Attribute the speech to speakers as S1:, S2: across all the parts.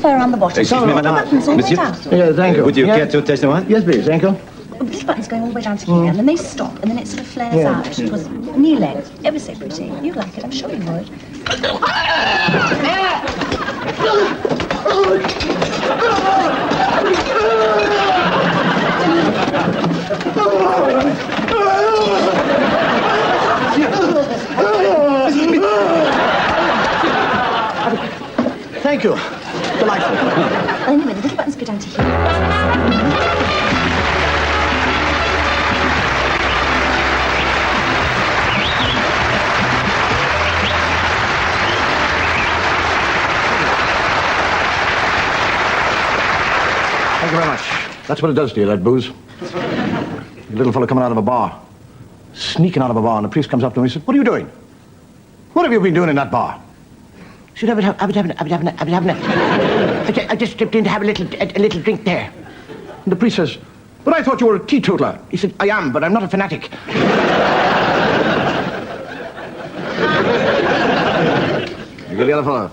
S1: fur on the bottom.
S2: Excuse me, madame.
S1: Buttons all the way
S2: Monsieur?
S1: down.
S3: Yeah, thank you.
S2: Would you
S3: Yeah.
S2: care to taste the wine?
S3: Yes, please, thank you.
S1: This button's going all the way down to here, and then they stop, and then it sort of flares out. It was knee length, ever so pretty. You'd like it, I'm sure you would.
S3: Thank you. Delightful.
S1: Anyway, the little buttons go down to here.
S3: Thank you very much. That's what it does to you, that booze. A little fellow coming out of a bar. Sneaking out of a bar, and the priest comes up to him and he says, "What are you doing? What have you been doing in that bar?" He said, I just stepped in to have a little drink there. And the priest says, "But I thought you were a teetotaler." He said, "I am, but I'm not a fanatic." You get the other fellow.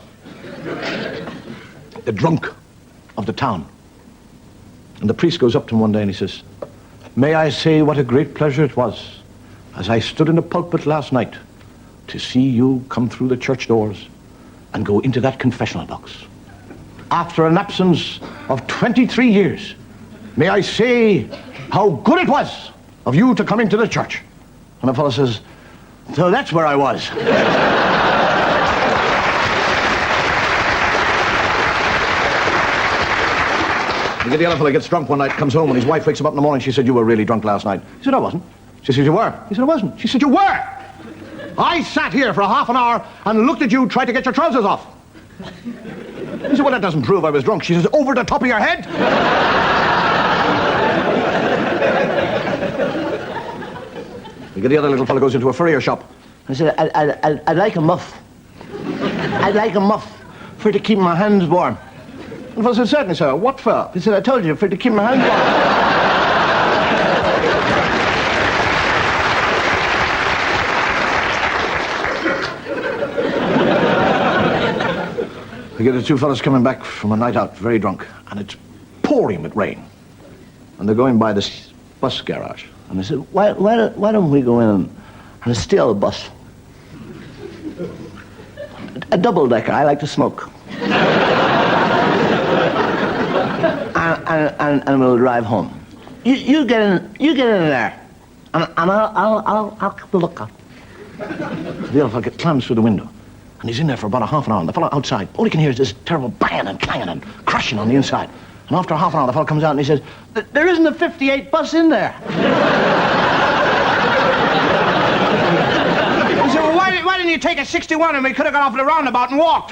S3: The drunk of the town. And the priest goes up to him one day and he says, "May I say what a great pleasure it was as I stood in the pulpit last night to see you come through the church doors and go into that confessional box. After an absence of 23 years, may I say how good it was of you to come into the church." And the fellow says, "So that's where I was." You get the other fellow gets drunk one night, comes home, and his wife wakes him up in the morning. She said, "You were really drunk last night." He said, "I wasn't." She said, "You were." He said, "I wasn't." She said, "You were. I sat here for a half an hour and looked at you try to get your trousers off." He said, "Well, that doesn't prove I was drunk." She says, "Over the top of your head." You get the other little fellow goes into a furrier shop. I said, I'd like a muff. I'd like a muff for to keep my hands warm. And the fellow said, "Certainly, sir. What for?" He said, "I told you, for to keep my hands warm." We get the two fellas coming back from a night out, very drunk, and it's pouring with rain. And they're going by this bus garage. And they said, why don't we go in and steal a bus? A double-decker. I like to smoke. and we'll drive home. You get in there, and I'll keep a lookout. The other fellow climbs through the window. And he's in there for about a half an hour, and the fellow outside, all he can hear is this terrible banging and clanging and crashing on the inside. And after half an hour, the fellow comes out and he says, "There isn't a 58 bus in there." He said, "Well, why didn't you take a 61 and we could have got off at the roundabout and walked?"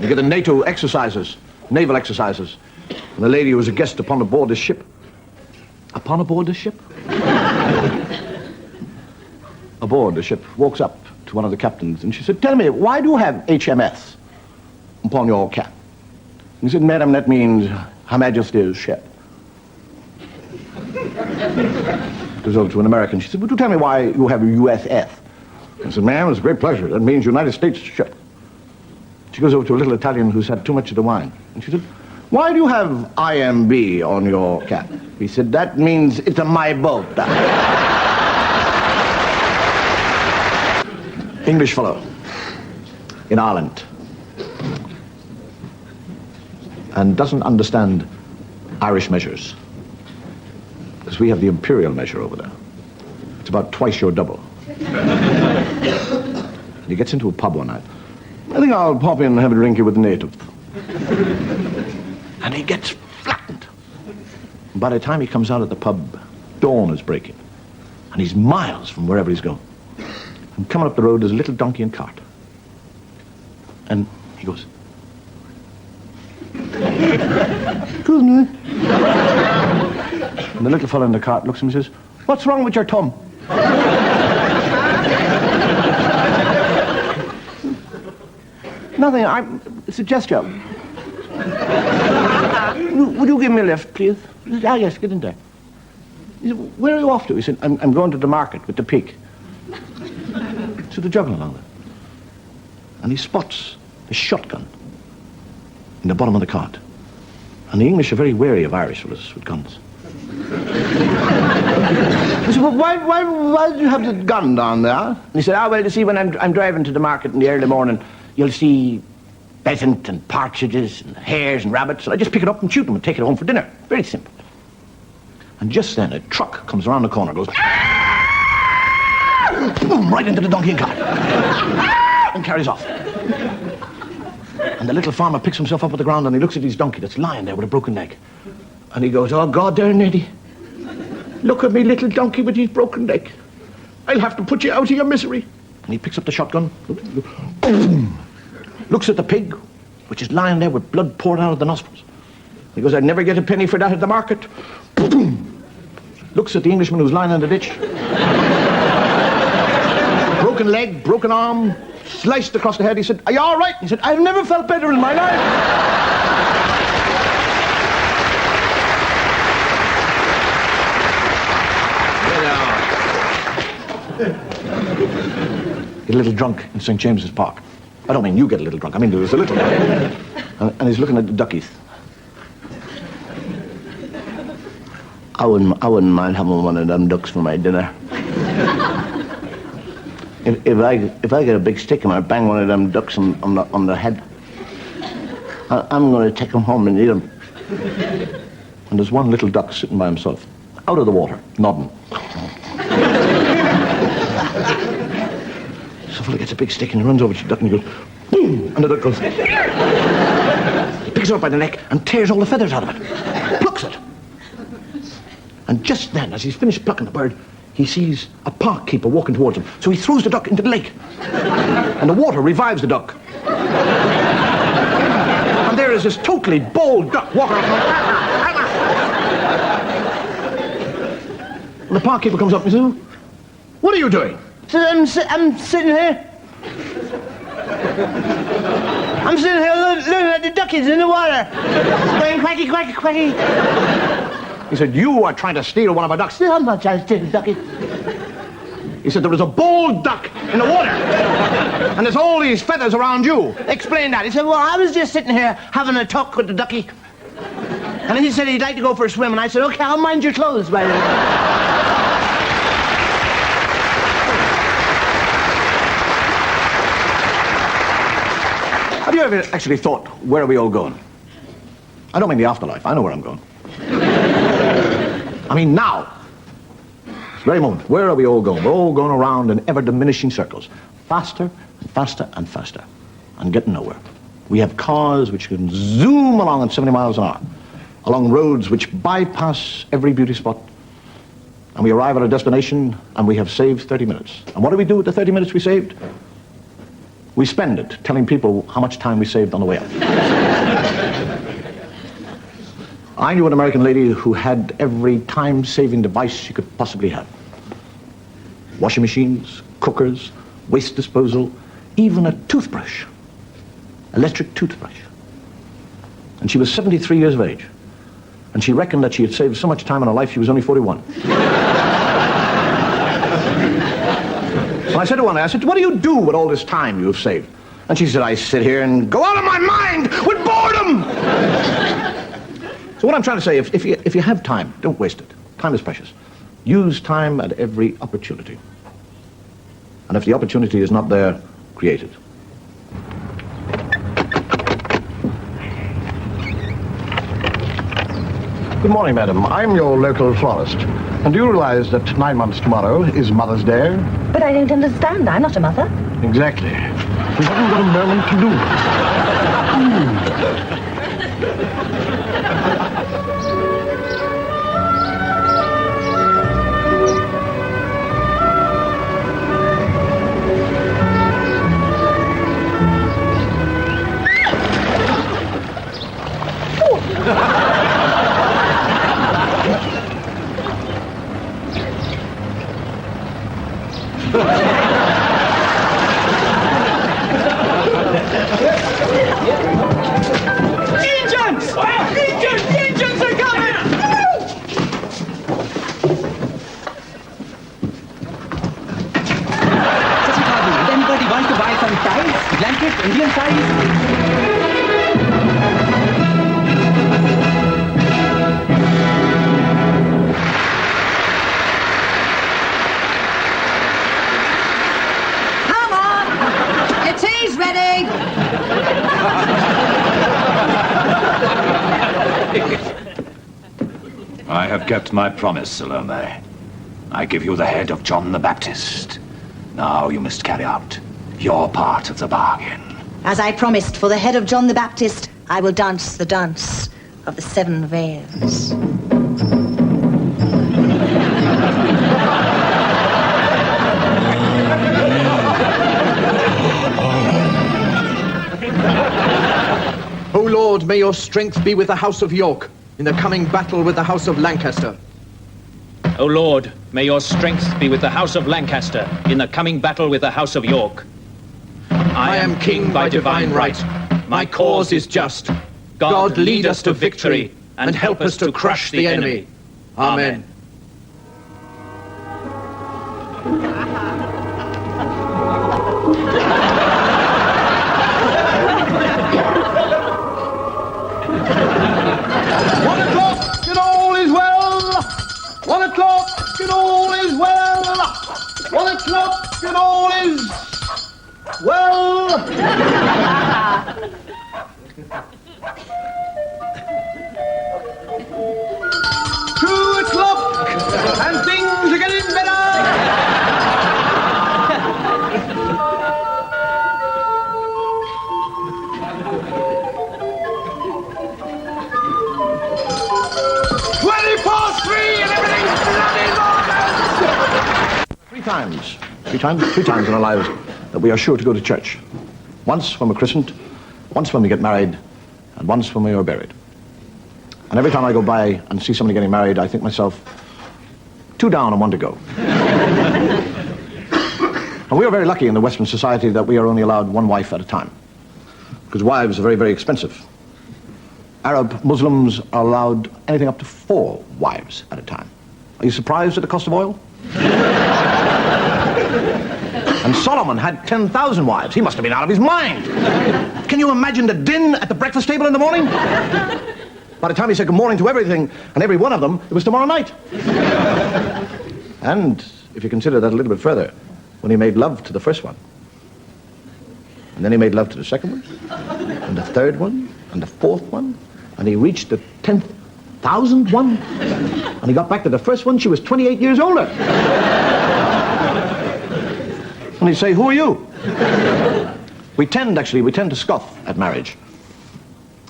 S3: You get the NATO exercises, naval exercises. And the lady who was a guest upon aboard this ship. Upon aboard this ship? Aboard the ship, walks up to one of the captains, and she said, "Tell me, why do you have HMS upon your cap?" And he said, "Madam, that means Her Majesty's ship." Goes over to an American. She said, "Would you tell me why you have a USS?" I said, "Ma'am, it's a great pleasure. That means United States ship." She goes over to a little Italian who's had too much of the wine. And she said, "Why do you have IMB on your cap?" He said, "That means it's my boat." English fellow in Ireland and doesn't understand Irish measures because we have the imperial measure over there. It's about twice your double. He gets into a pub one night. "I think I'll pop in and have a drink here with the native." And he gets flattened. And by the time he comes out of the pub, dawn is breaking. And he's miles from wherever he's going. And coming up the road, there's a little donkey and cart. And he goes, "Excuse me." And the little fellow in the cart looks at him and says, "What's wrong with your thumb?" "Nothing, it's a gesture." "Would you give me a lift, please?" He said, "Ah, yes, get in there." He said, "Where are you off to?" He said, I'm going to the market with the pig." To the juggling along there. and he spots a shotgun in the bottom of the cart. And the English are very wary of Irish fellas with guns. I said, well, why do you have the gun down there? And he said, well, you see, when I'm driving to the market in the early morning, you'll see pheasant and partridges and hares and rabbits, and I just pick it up and shoot them and take it home for dinner. Very simple. And just then, a truck comes around the corner, goes, boom, right into the donkey and cart, and carries off. And the little farmer picks himself up at the ground and he looks at his donkey that's lying there with a broken leg. And he goes, oh, God, there, Neddy. Look at me little donkey with his broken leg. I'll have to put you out of your misery. And he picks up the shotgun, boom, looks at the pig, which is lying there with blood pouring out of the nostrils. He goes, I'd never get a penny for that at the market. Boom, looks at the Englishman who's lying in the ditch. Broken leg, broken arm, sliced across the head. He said, are you all right? He said, I've never felt better in my life. Get a little drunk in St. James's Park. I don't mean you get a little drunk. I mean there's a little. And he's looking at the duckies. I wouldn't mind having one of them ducks for my dinner. If I get a big stick and I bang one of them ducks on the head, I'm going to take him home and eat him. And there's one little duck sitting by himself, out of the water, nodding. So fella gets a big stick and he runs over to the duck and he goes, boom, and the duck goes. He picks it up by the neck and tears all the feathers out of it, plucks it. And just then, as he's finished plucking the bird, he sees a park keeper walking towards him. So he throws the duck into the lake. And the water revives the duck. And there is this totally bald duck walking around. And the park keeper comes up and says, what are you doing?
S2: I'm sitting here. I'm sitting here looking at the duckies in the water. Going quacky, quacky, quacky.
S3: He said, you are trying to steal one of our ducks.
S2: I'm not trying to steal the duckies.
S3: He said, there was a bald duck in the water. And there's all these feathers around you.
S2: Explain that. He said, well, I was just sitting here having a talk with the ducky. And then he said he'd like to go for a swim. And I said, okay, I'll mind your clothes, by the way.
S3: Have you ever actually thought, where are we all going? I don't mean the afterlife. I know where I'm going. I mean now. This very moment. Where are we all going? We're all going around in ever-diminishing circles. Faster and faster and faster. And getting nowhere. We have cars which can zoom along at 70 miles an hour. Along roads which bypass every beauty spot. And we arrive at our destination and we have saved 30 minutes. And what do we do with the 30 minutes we saved? We spend it telling people how much time we saved on the way up. I knew an American lady who had every time-saving device she could possibly have. Washing machines, cookers, waste disposal, even a toothbrush. Electric toothbrush. And she was 73 years of age. And she reckoned that she had saved so much time in her life she was only 41. So I said to one, I said, what do you do with all this time you've saved? And she said, I sit here and go out of my mind with boredom. So what I'm trying to say, if you have time, don't waste it. Time is precious. Use time at every opportunity. And if the opportunity is not there, create it. Good morning, madam. I'm your local florist. And do you realize that 9 months tomorrow is Mother's Day?
S1: But I don't understand. I'm not a mother.
S3: Exactly. We haven't got a moment to lose.
S2: Agents! Agents! Agents! Indian size.
S1: Come on! Your tea's ready!
S4: I have kept my promise, Salome. I give you the head of John the Baptist. Now you must carry out your part of the bargain.
S1: As I promised, for the head of John the Baptist, I will dance the dance of the 7 veils.
S5: O Lord, may your strength be with the House of York in the coming battle with the House of Lancaster.
S6: O Lord, may your strength be with the House of Lancaster in the coming battle with the House of York.
S5: I am king by divine right. My cause is just. God, lead us to victory and help us to crush the enemy. Amen.
S3: And all is well. 1 o'clock and all is well. 1 o'clock and all is well. 2 o'clock and things are getting better. 20 past 3 and everything's bloody marvelous. Three times in our lives that we are sure to go to church. Once when we're christened, once when we get married, and once when we are buried. And every time I go by and see somebody getting married, I think myself, 2 down and 1 to go. And we are very lucky in the Western society that we are only allowed 1 wife at a time, because wives are very, very expensive. Arab Muslims are allowed anything up to 4 wives at a time. Are you surprised at the cost of oil? And Solomon had 10,000 wives. He must have been out of his mind. Can you imagine the din at the breakfast table in the morning? By the time he said good morning to everything and every one of them, it was tomorrow night. And if you consider that a little bit further, when he made love to the first one, and then he made love to the second one, and the third one, and the fourth one, and he reached the 10,000th one, and he got back to the first one, she was 28 years older. And he'd say, who are you? We tend to scoff at marriage.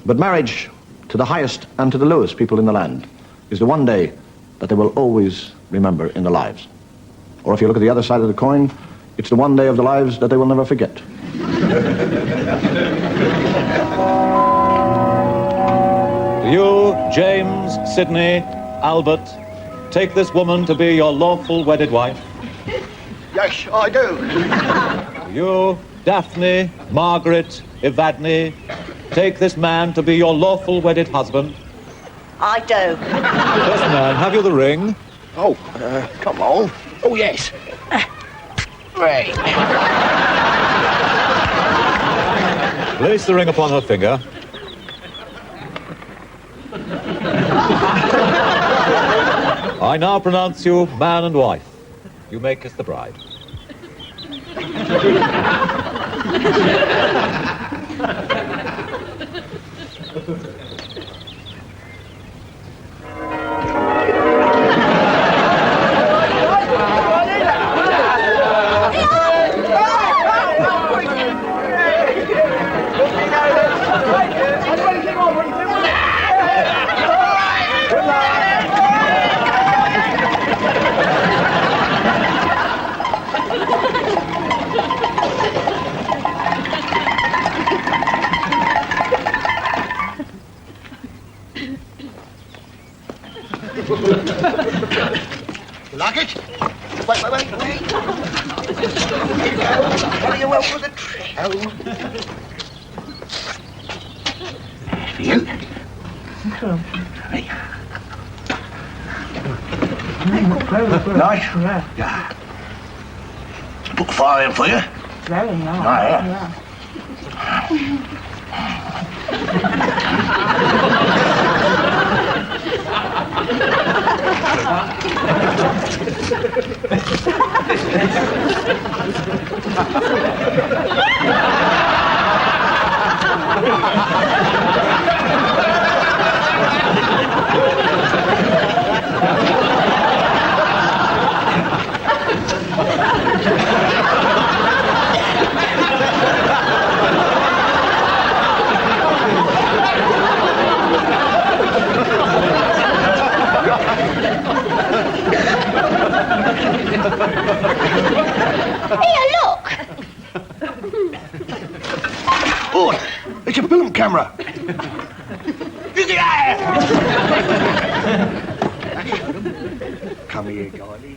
S3: But marriage, to the highest and to the lowest people in the land, is the one day that they will always remember in their lives. Or if you look at the other side of the coin, it's the one day of their lives that they will never forget.
S7: Do you, James, Sidney, Albert, take this woman to be your lawful wedded wife?
S3: Yes, I do.
S7: Do you, Daphne, Margaret, Evadne, take this man to be your lawful wedded husband?
S1: I do.
S7: Yes, man, have you the ring?
S3: Oh, come on. Oh, yes. Right.
S7: Place the ring upon her finger. I now pronounce you man and wife. You may kiss the bride.
S3: Like it? Wait. Very well for the trail. You? Nice? Yeah. Put fire in for you?
S1: Very nice.
S3: Yeah.
S1: Here, look.
S2: Oh, it's a film camera. Come here, Gordy.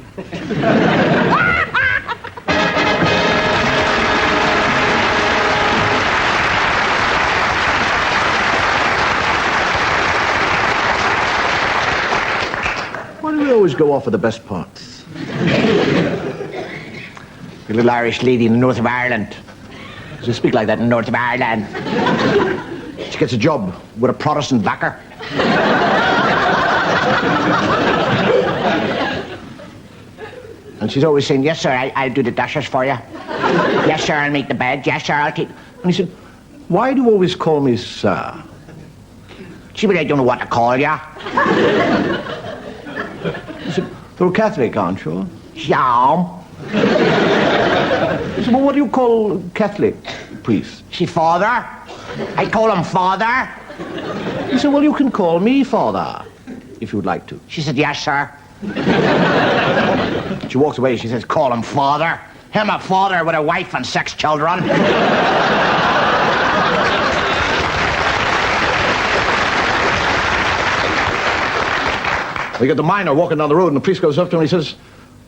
S3: Why do we always go off of the best parts?
S2: The little Irish lady in the north of Ireland. Does she speak like that in the north of Ireland? She gets a job with a Protestant backer. And she's always saying, yes, sir, I'll do the dashes for you. Yes, sir, I'll make the bed. Yes, sir, I'll keep...
S3: And he said, why do you always call me sir?
S2: She said, I don't know what to call you.
S3: He said, you're Catholic, aren't you?
S2: Yeah.
S3: He said, well, what do you call Catholic priests?
S2: She father. I call him father.
S3: He said, well, you can call me father, if you'd like to.
S2: She said, yes, sir. She walks away. She says, call him father. Him a father with a wife and 6 children.
S3: We got the miner walking down the road, and the priest goes up to him and he says,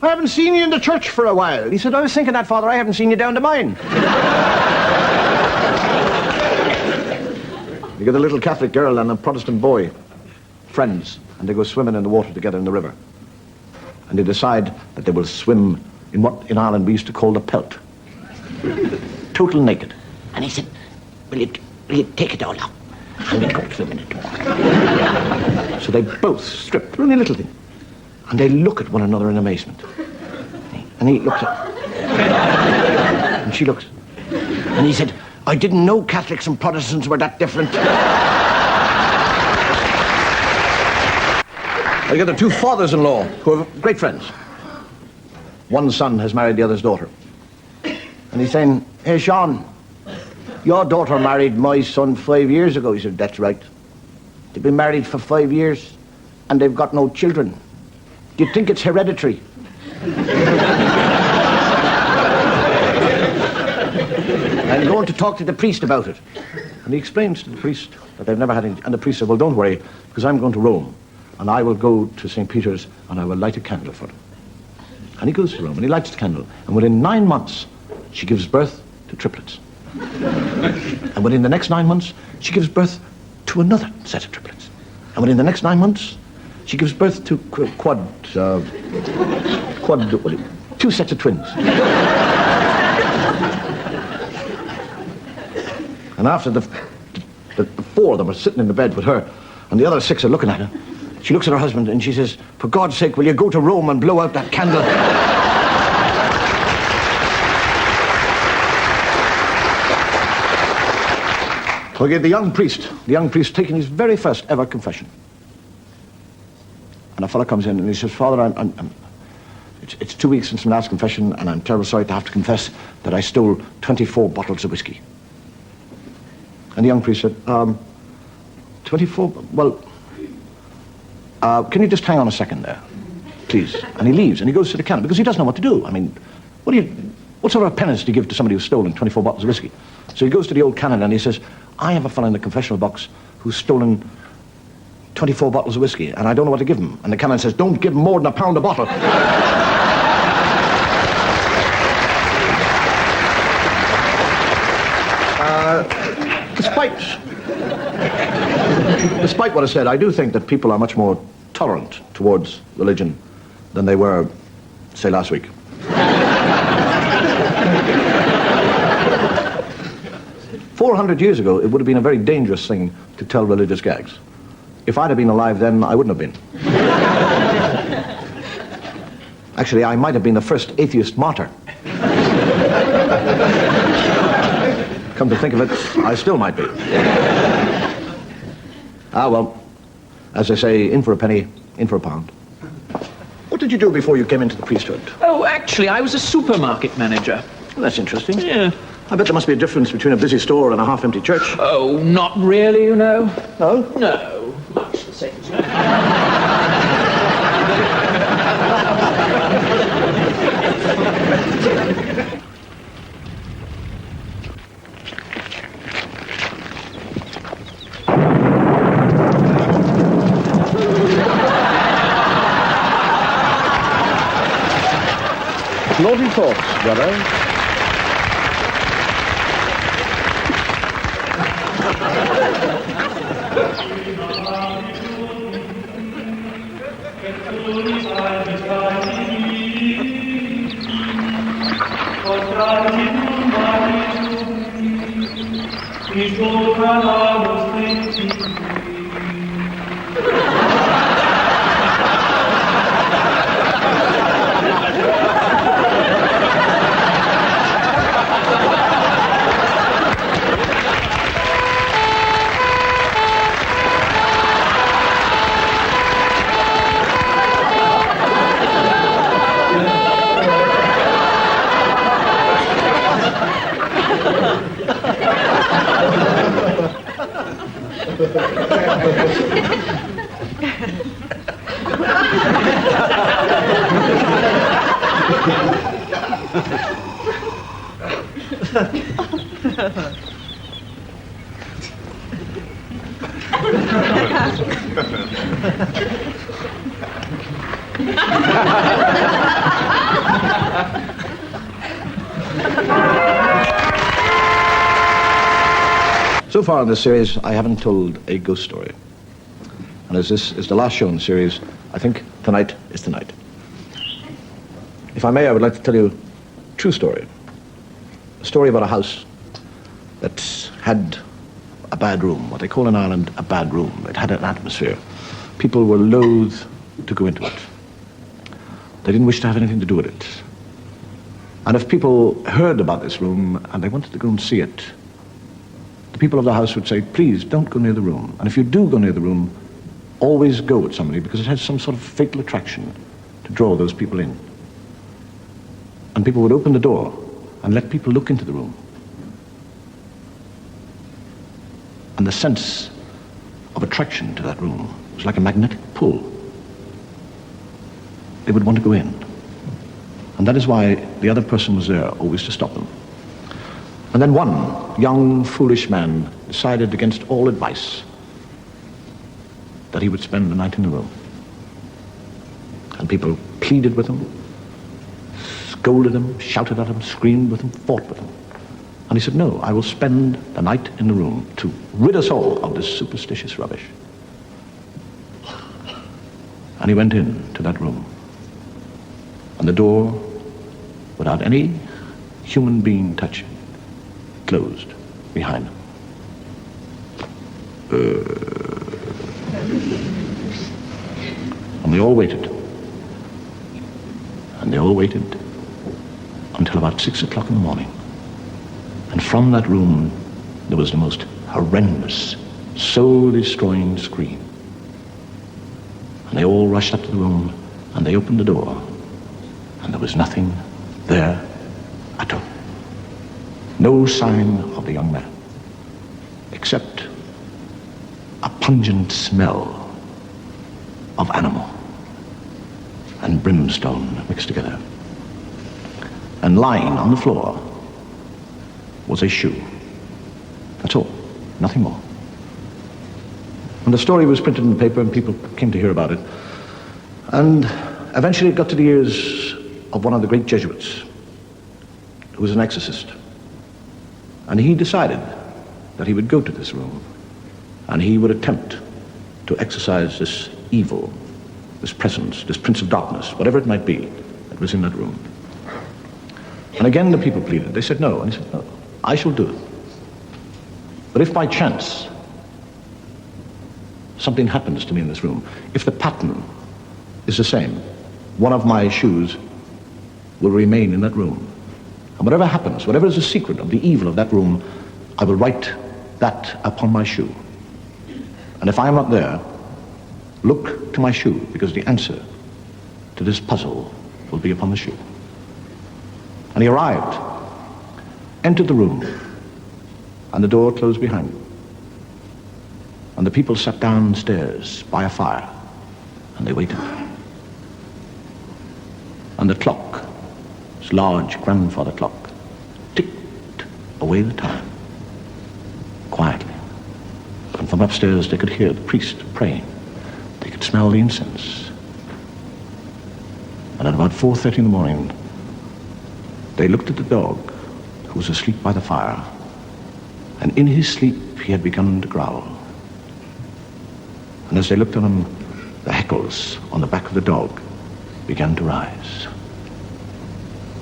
S3: I haven't seen you in the church for a while. He said, I was thinking that, Father, I haven't seen you down the mine. You got a little Catholic girl and a Protestant boy, friends, and they go swimming in the water together in the river. And they decide that they will swim in what in Ireland we used to call the pelt. Total naked.
S2: And he said, will you take it all out? And we'll go swimming in the water.
S3: So they both strip, only a little thing. And they look at one another in amazement. And he looks at her. And she looks.
S2: And he said, I didn't know Catholics and Protestants were that different.
S3: I got the 2 fathers-in-law who are great friends. One son has married the other's daughter. And he's saying, hey, Sean, your daughter married my son 5 years ago. He said, that's right. They've been married for 5 years and they've got no children. Do you think it's hereditary? I'm going to talk to the priest about it. And he explains to the priest that they've never had any... And the priest said, well, don't worry, because I'm going to Rome. And I will go to St. Peter's and I will light a candle for them. And he goes to Rome and he lights the candle. And within 9 months, she gives birth to triplets. And within the next 9 months, she gives birth to another set of triplets. And within the next 9 months, she gives birth to 2 sets of twins. And after the 4 of them are sitting in the bed with her, and the other 6 are looking at her, she looks at her husband and she says, for God's sake, will you go to Rome and blow out that candle? Okay, the young priest taking his very first ever confession. And a fellow comes in and he says, Father, it's 2 weeks since my last confession, and I'm terribly sorry to have to confess that I stole 24 bottles of whiskey. And the young priest said, 24, well, can you just hang on a second there, please? And he leaves and he goes to the counter because he doesn't know what to do. I mean, what sort of penance do you give to somebody who's stolen 24 bottles of whiskey? So he goes to the old canon and he says, I have a fellow in the confessional box who's stolen 24 bottles of whiskey, and I don't know what to give him. And the canon says, don't give him more than £1 a bottle. Despite what I said, I do think that people are much more tolerant towards religion than they were, say, last week. 400 years ago, it would have been a very dangerous thing to tell religious gags. If I'd have been alive then, I wouldn't have been. Actually, I might have been the first atheist martyr. Come to think of it, I still might be. Ah, well, as they say, in for a penny, in for a pound. What did you do before you came into the priesthood?
S6: Oh, actually, I was a supermarket manager.
S3: Well, that's interesting.
S6: Yeah.
S3: I bet there must be a difference between a busy store and a half-empty church.
S6: Oh, not really, you know.
S3: No?
S6: No, much the same.
S3: Naughty thoughts, brother. So far in this series, I haven't told a ghost story. And as this is the last show in the series, I think tonight is the night. If I may, I would like to tell you a true story. A story about a house that had a bad room, what they call in Ireland a bad room. It had an atmosphere. People were loath to go into it. They didn't wish to have anything to do with it. And if people heard about this room and they wanted to go and see it, the people of the house would say, please don't go near the room. And if you do go near the room, always go with somebody, because it has some sort of fatal attraction to draw those people in. And people would open the door and let people look into the room. And the sense of attraction to that room was like a magnetic pull. They would want to go in. And that is why the other person was there, always to stop them. And then one young, foolish man decided against all advice that he would spend the night in the room. And people pleaded with him, scolded him, shouted at him, screamed with him, fought with him. And he said, no, I will spend the night in the room to rid us all of this superstitious rubbish. And he went in to that room. And the door, without any human being touching, closed behind him. And they all waited. And they all waited until about 6 o'clock in the morning. And from that room, there was the most horrendous, soul-destroying scream. And they all rushed up to the room, and they opened the door, and there was nothing there at all. No sign of the young man, except a pungent smell of animal and brimstone mixed together. And lying on the floor was a shoe. That's all, nothing more. And the story was printed in the paper and people came to hear about it. And eventually it got to the ears of one of the great Jesuits, who was an exorcist. And he decided that he would go to this room and he would attempt to exorcise this evil, this presence, this prince of darkness, whatever it might be, that was in that room. And again the people pleaded. They said no, and he said no, I shall do it. But if by chance something happens to me in this room, if the pattern is the same, one of my shoes will remain in that room. And whatever happens, whatever is the secret of the evil of that room, I will write that upon my shoe. And if I am not there, look to my shoe, because the answer to this puzzle will be upon the shoe. And he arrived, entered the room, and the door closed behind him. And the people sat downstairs by a fire, and they waited. And the clock, this large grandfather clock, ticked away the time, quietly. And from upstairs they could hear the priest praying. They could smell the incense. And at about 4:30 in the morning, they looked at the dog, who was asleep by the fire. And in his sleep, he had begun to growl. And as they looked at him, the hackles on the back of the dog began to rise.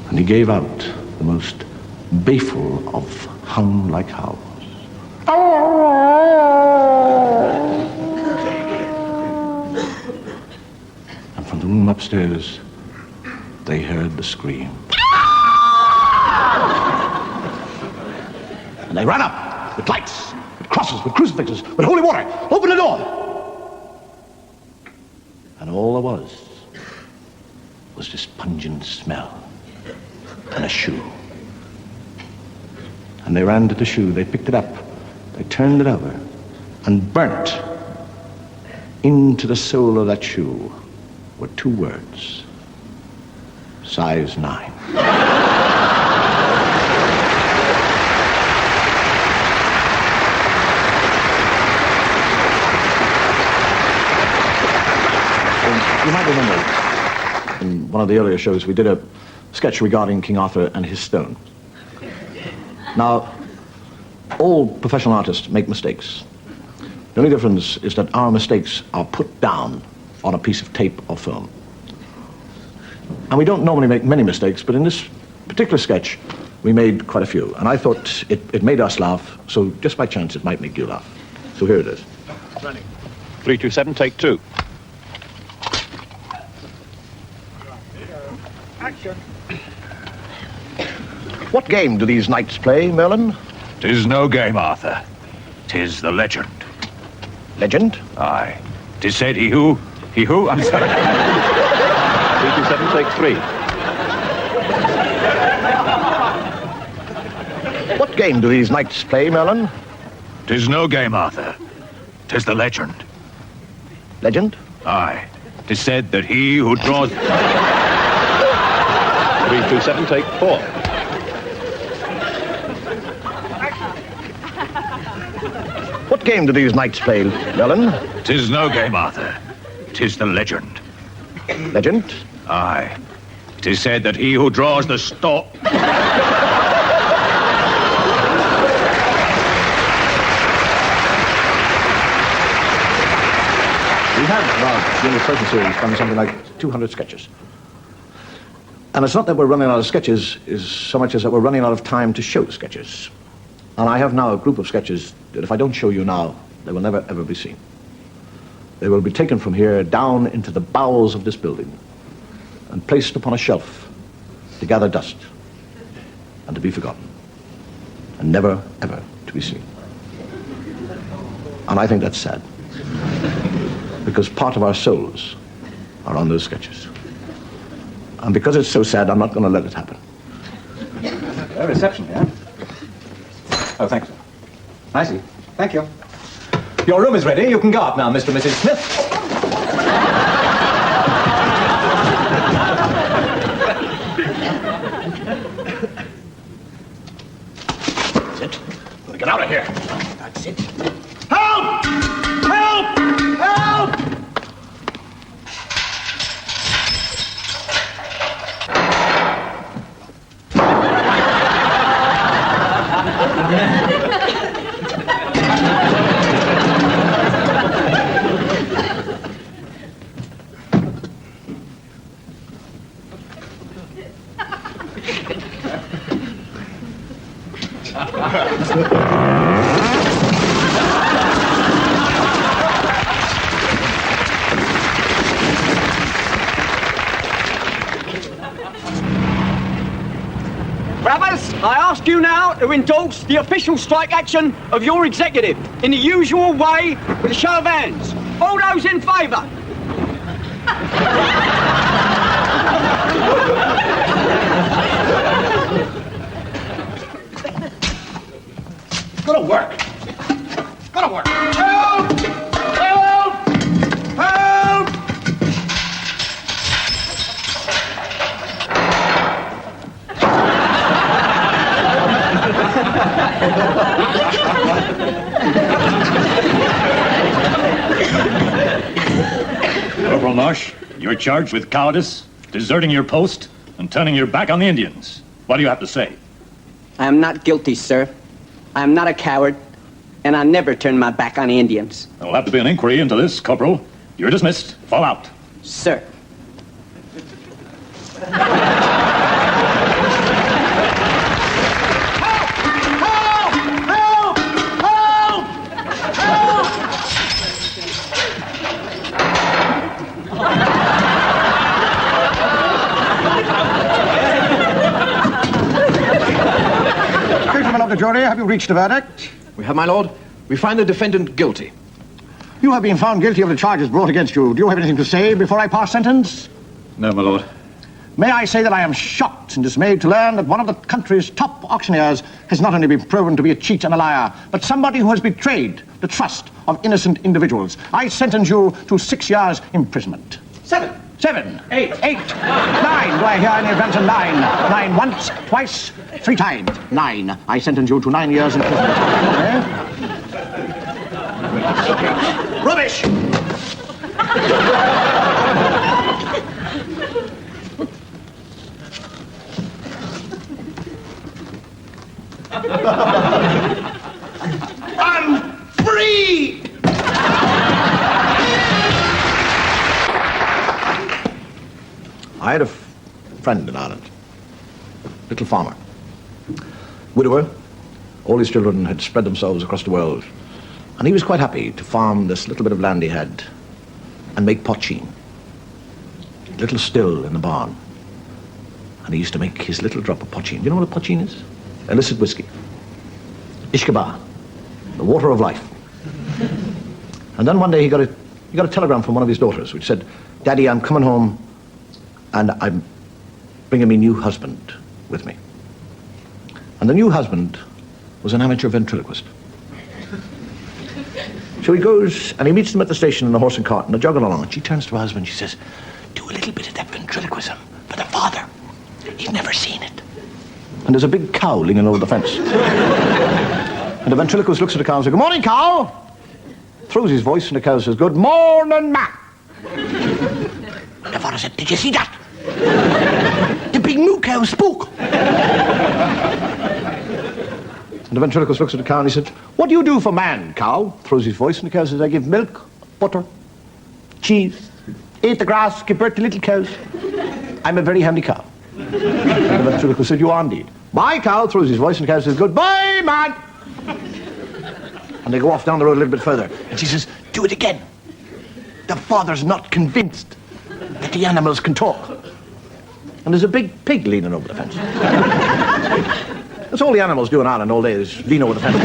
S3: And he gave out the most baleful of hound-like howls. And from the room upstairs, they heard the scream. And they ran up with lights, with crosses, with crucifixes, with holy water. Open the door! And all there was this pungent smell and a shoe. And they ran to the shoe, they picked it up, they turned it over, and burnt into the sole of that shoe were 2 words: size 9. You might remember, in one of the earlier shows, we did a sketch regarding King Arthur and his stone. Now, all professional artists make mistakes. The only difference is that our mistakes are put down on a piece of tape or film. And we don't normally make many mistakes, but in this particular sketch, we made quite a few. And I thought it made us laugh, so just by chance, it might make you laugh. So here it is.
S7: Running. 327, take 2.
S3: Action. What game do these knights play, Merlin?
S4: 'Tis no game, Arthur. 'Tis the legend.
S3: Legend?
S4: Aye. 'Tis said he who, I'm sorry.
S7: 327, take 3.
S3: What game do these knights play, Merlin?
S4: 'Tis no game, Arthur. 'Tis the legend.
S3: Legend?
S4: Aye. 'Tis said that he who draws...
S7: 327, take 4.
S3: What game do these knights play, Merlin?
S4: 'Tis no game, Arthur. 'Tis the legend.
S3: Legend?
S4: Aye. 'Tis said that he who draws the stork...
S3: We have, during the present series, done something like 200 sketches. And it's not that we're running out of sketches, is so much as that we're running out of time to show sketches. And I have now a group of sketches that if I don't show you now, they will never, ever be seen. They will be taken from here down into the bowels of this building and placed upon a shelf to gather dust and to be forgotten and never, ever to be seen. And I think that's sad, because part of our souls are on those sketches. And because it's so sad, I'm not going to let it happen.
S8: A reception, yeah? Oh, thanks. I see. Thank you. Your room is ready. You can go up now, Mr. and Mrs. Smith.
S3: That's it. We'll get out of here. That's it. Help! Help! Help!
S9: you now to endorse the official strike action of your executive in the usual way with a show of hands. All those in favour?
S3: Gotta work. Gotta work. Help! Help! Help!
S4: Corporal Marsh, you're charged with cowardice, deserting your post, and turning your back on the Indians. What do you have to say?
S9: I am not guilty, sir. I am not a coward, and I never turn my back on the Indians.
S4: There'll have to be an inquiry into this, Corporal. You're dismissed. Fall out.
S9: Sir.
S3: Gentlemen of the jury, have you reached a verdict?
S5: We have, my lord. We find the defendant guilty.
S3: You have been found guilty of the charges brought against you. Do you have anything to say before I pass sentence?
S7: No, my lord.
S3: May I say that I am shocked and dismayed to learn that one of the country's top auctioneers has not only been proven to be a cheat and a liar, but somebody who has betrayed the trust of innocent individuals. I sentence you to 6 years imprisonment.
S2: 7.
S3: 7.
S2: 8.
S3: 8. 9. Do I hear any advance on 9? 9 once, twice, 3 times. 9. I sentence you to 9 years imprisonment.
S2: Rubbish! I'm free!
S3: I had a friend in Ireland, little farmer, widower. All his children had spread themselves across the world, and he was quite happy to farm this little bit of land he had and make poteen, a little still in the barn. And he used to make his little drop of poteen. Do you know what a poteen is? Illicit whiskey. Ishkaba, the water of life. And then one day he got a telegram from one of his daughters which said, "Daddy, I'm coming home and I'm bringing me new husband with me." And the new husband was an amateur ventriloquist. So he goes and he meets them at the station in a horse and cart, and they're jogging along. And she turns to her husband, she says, "Do a little bit of that ventriloquism for the father. He's never seen it." And there's a big cow leaning over the fence. And the ventriloquist looks at the cow and says, "Good morning, cow." Throws his voice, and the cow says, "Good morning, ma." The father said, "Did you see that? The big moo cow spoke." And the ventriloquist looks at the cow and he said, "What do you do for man, cow?" Throws his voice, and the cow says, "I give milk, butter, cheese, eat the grass, give birth to little cows. I'm a very handy cow." And the ventriloquist said, "You are indeed." "Bye, cow," throws his voice, and the cow says, "Goodbye, man." And they go off down the road a little bit further, and she says, "Do it again." The father's not convinced that the animals can talk. And there's a big pig leaning over the fence. That's all the animals do in Ireland all day, is lean over the fence.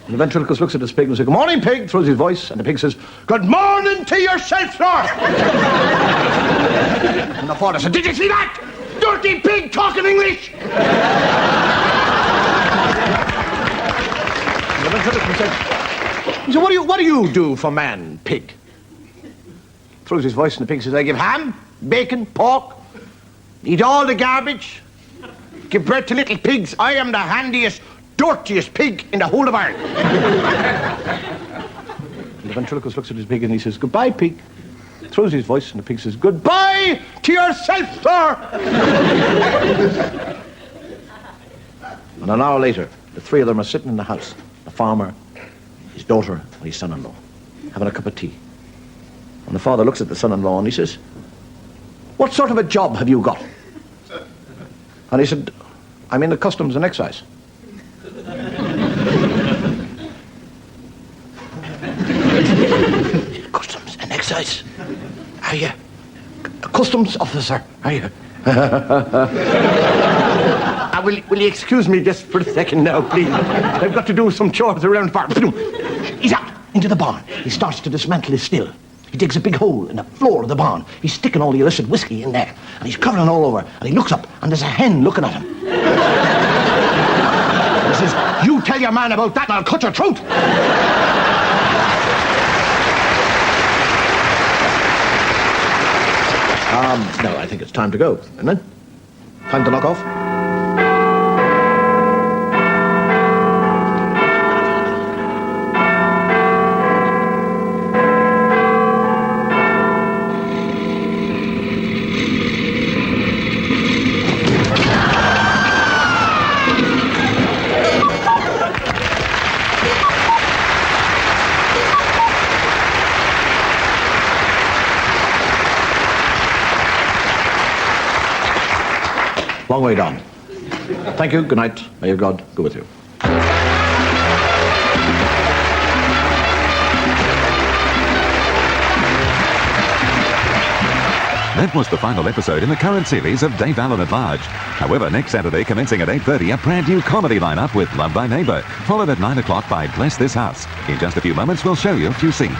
S3: And the ventriloquist looks at this pig and says, "Good morning, pig," throws his voice, and the pig says, "Good morning to yourself, sir." And the father said, "Did you see that? Dirty pig talking English!" And the ventriloquist said, "So what do you do for man, pig?" Throws his voice, and the pig says, "I give ham, bacon, pork, eat all the garbage, give birth to little pigs. I am the handiest, dirtiest pig in the whole of Ireland." And the ventriloquist looks at his pig and he says, "Goodbye, pig." Throws his voice, and the pig says, "Goodbye to yourself, sir." And an hour later, the three of them are sitting in the house, the farmer, his daughter, and his son-in-law, having a cup of tea. And the father looks at the son-in-law and he says, "What sort of a job have you got?" And he said, "I'm in the customs and excise." Customs and excise? Are you a customs officer? Are you?
S2: Will you excuse me just for a second now, please? I've got to do some chores around the farm. He's out into the barn. He starts to dismantle his still. He digs a big hole in the floor of the barn. He's sticking all the illicit whiskey in there. And he's covering all over. And he looks up, and there's a hen looking at him. He says, "You tell your man about that, and I'll cut your throat."
S3: No, I think it's time to go, isn't it? Time to knock off. Long way down. Thank you. Good night. May your God go with you.
S10: That was the final episode in the current series of Dave Allen at Large. However, next Saturday, commencing at 8:30, a brand new comedy lineup with Love Thy Neighbour, followed at 9 o'clock by Bless This House. In just a few moments, we'll show you a few scenes.